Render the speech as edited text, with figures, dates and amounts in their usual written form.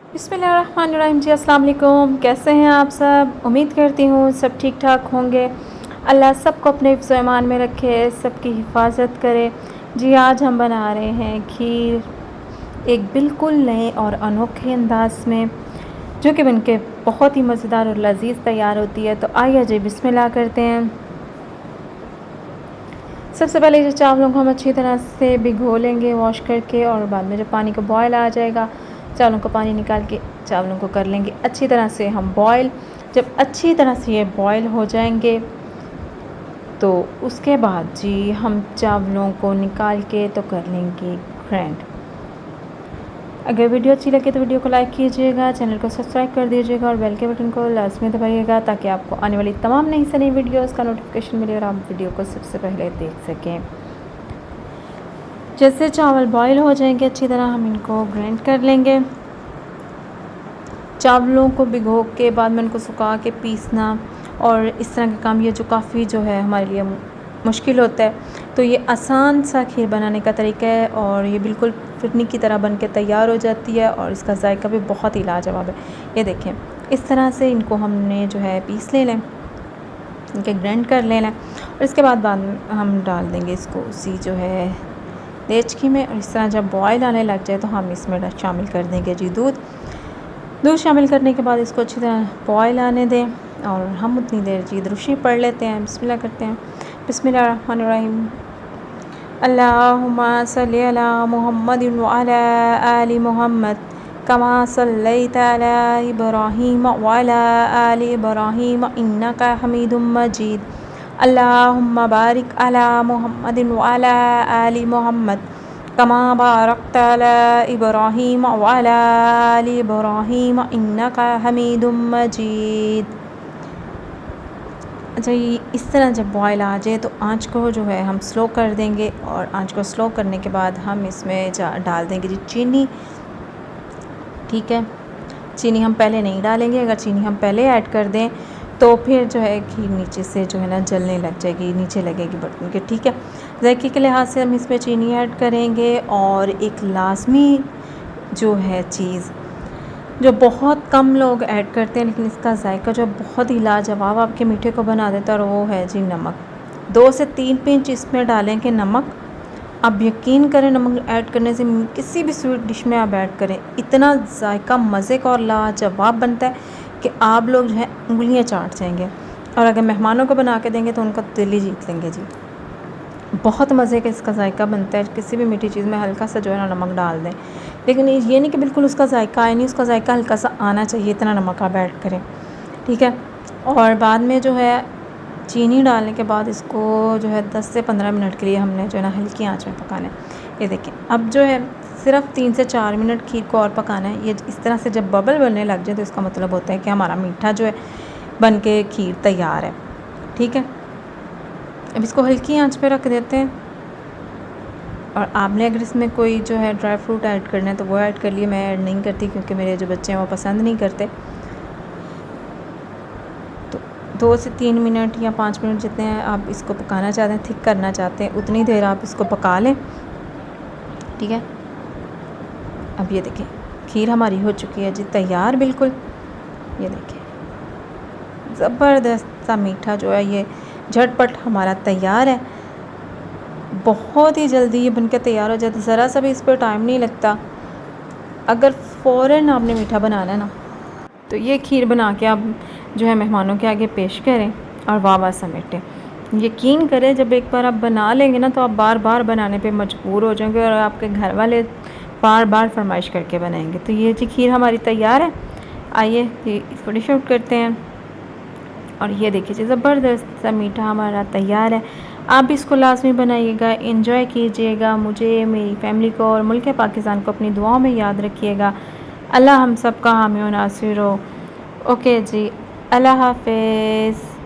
बिस्मिल्लाहिर्रहमानिर्रहीम जी, अस्सलाम वालेकुम। कैसे हैं आप सब? उम्मीद करती हूँ सब ठीक ठाक होंगे। अल्लाह सबको अपने हिफ्ज़ व ईमान में रखे, सबकी हिफाजत करे। जी, आज हम बना रहे हैं खीर एक बिल्कुल नए और अनोखे अंदाज़ में, जो कि बनके बहुत ही मज़ेदार और लज़ीज़ तैयार होती है। तो आइए जी बिस्मिल्लाह करते हैं। सबसे पहले जो चावलों को हम अच्छी तरह से भिगो लेंगे वॉश करके, और बाद में जब पानी को बॉयल आ जाएगा, चावलों का पानी निकाल के चावलों को कर लेंगे अच्छी तरह से हम बॉयल। जब अच्छी तरह से ये बॉयल हो जाएंगे तो उसके बाद जी हम चावलों को निकाल के तो कर लेंगे ग्राइंड। अगर वीडियो अच्छी लगे तो वीडियो को लाइक कीजिएगा, चैनल को सब्सक्राइब कर दीजिएगा और बेल के बटन को लाजमी दबाइएगा, ताकि आपको आने वाली तमाम नई से नई वीडियोज़ का नोटिफिकेशन मिले और आप वीडियो को सबसे पहले देख सकें। जैसे चावल बॉयल हो जाएंगे अच्छी तरह, हम इनको ग्राइंड कर लेंगे। चावलों को भिगो के बाद में उनको सुखा के पीसना और इस तरह के काम, ये जो काफ़ी जो है हमारे लिए मुश्किल होता है, तो ये आसान सा खीर बनाने का तरीका है और ये बिल्कुल फिरनी की तरह बन के तैयार हो जाती है और इसका जायका भी बहुत ही लाजवाब है। ये देखें, इस तरह से इनको हमने जो है पीस लेना है, इनके ग्राइंड कर लेना है और इसके बाद में हम डाल देंगे इसको उसी जो है देचकी में। और इस तरह जब बॉयल आने लग जाए तो हम इसमें शामिल कर देंगे जी दूध शामिल करने के बाद इसको अच्छी तरह बॉयल आने दें और हम उतनी देर जी दुरूशी पढ़ लेते हैं, बिस्मिल्लाह करते हैं। बिस्मिल्लाहिर्रहमानिर्रहीम। अल्लाहुम्मा सल्ली अला मुहम्मदिन व अला आलि मुहम्मद कमा सल्लैता अला इब्राहीम व अला आलि इब्राहीम इन्नका हमीदुम मजीद। अल्लाहुम्मा बारिक अला मुहम्मदिन व अला आलि मुहम्मद कमा बारकता अला इब्राहीम व अला आलि इब्राहीम इन्नका हमीदुम मजीद। अच्छा, ये इस तरह जब बॉयल आ जाए तो आँच को जो है हम स्लो कर देंगे और आँच को स्लो करने के बाद हम इसमें डाल देंगे जी चीनी। ठीक है, चीनी हम पहले नहीं डालेंगे, अगर चीनी हम पहले ऐड कर दें तो फिर जो है खीर नीचे से जो है ना जलने लग जाएगी, नीचे लगेगी बर्तन के। ठीक है, जायके के लिहाज से हम इसमें चीनी ऐड करेंगे। और एक लाजमी जो है चीज़ जो बहुत कम लोग ऐड करते हैं, लेकिन इसका जायका जो बहुत ही लाजवाब आपके मीठे को बना देता है, और वो है जी नमक। 2 से 3 पिंच इसमें डालेंगे नमक। आप यकीन करें, नमक ऐड करने से किसी भी स्वीट डिश में आप ऐड करें, इतना जायका मज़े का और लाजवाब बनता है कि आप लोग जो है उंगलियां चाट जाएंगे। और अगर मेहमानों को बना के देंगे तो उनका दिल ही जीत लेंगे जी। बहुत मज़े का इसका जायका बनता है। किसी भी मीठी चीज़ में हल्का सा जो है ना नमक डाल दें, लेकिन ये नहीं कि बिल्कुल उसका जायका आए, नहीं, उसका जायका हल्का सा आना चाहिए, इतना नमक आप ऐड करें। ठीक है, और बाद में जो है चीनी डालने के बाद इसको जो है 10 से 15 मिनट के लिए हमने जो है ना हल्की आंच में पकाना है। ये देखें, अब जो है सिर्फ 3 से 4 मिनट खीर को और पकाना है। ये इस तरह से जब बबल बनने लग जाए तो इसका मतलब होता है कि हमारा मीठा जो है बन के खीर तैयार है। ठीक है, अब इसको हल्की आंच पे रख देते हैं। और आपने अगर इसमें कोई जो है ड्राई फ्रूट ऐड करना है तो वो ऐड कर लिए, मैं ऐड नहीं करती क्योंकि मेरे जो बच्चे हैं वो पसंद नहीं करते। तो 2 से 3 मिनट या 5 मिनट जितने हैं आप इसको पकाना चाहते हैं, थिक करना चाहते हैं, उतनी देर आप इसको पका लें। ठीक है, अब ये देखें खीर हमारी हो चुकी है जी तैयार बिल्कुल। ये देखें, ज़बरदस्त सा मीठा जो है ये झटपट हमारा तैयार है। बहुत ही जल्दी ये बनकर तैयार हो जाता है, ज़रा सा भी इस पर टाइम नहीं लगता। अगर फ़ौरन आपने मीठा बनाना है ना, तो ये खीर बना के आप जो है मेहमानों के आगे पेश करें और वाह वाह समेटें। यकीन करें, जब एक बार आप बना लेंगे ना तो आप बार बार बनाने पे मजबूर हो जाएंगे और आपके घर वाले बार बार फरमाइश करके बनाएंगे। तो ये जी खीर हमारी तैयार है। आइए इसको डिश आउट करते हैं। और ये देखिए, ज़बरदस्त सा मीठा हमारा तैयार है। आप भी इसको लाजमी बनाइएगा, एंजॉय कीजिएगा। मुझे, मेरी फैमिली को और मुल्क पाकिस्तान को अपनी दुआओं में याद रखिएगा। अल्लाह हम सब का हामी व नासिर हो। ओके जी, अल्लाह हाफिज़।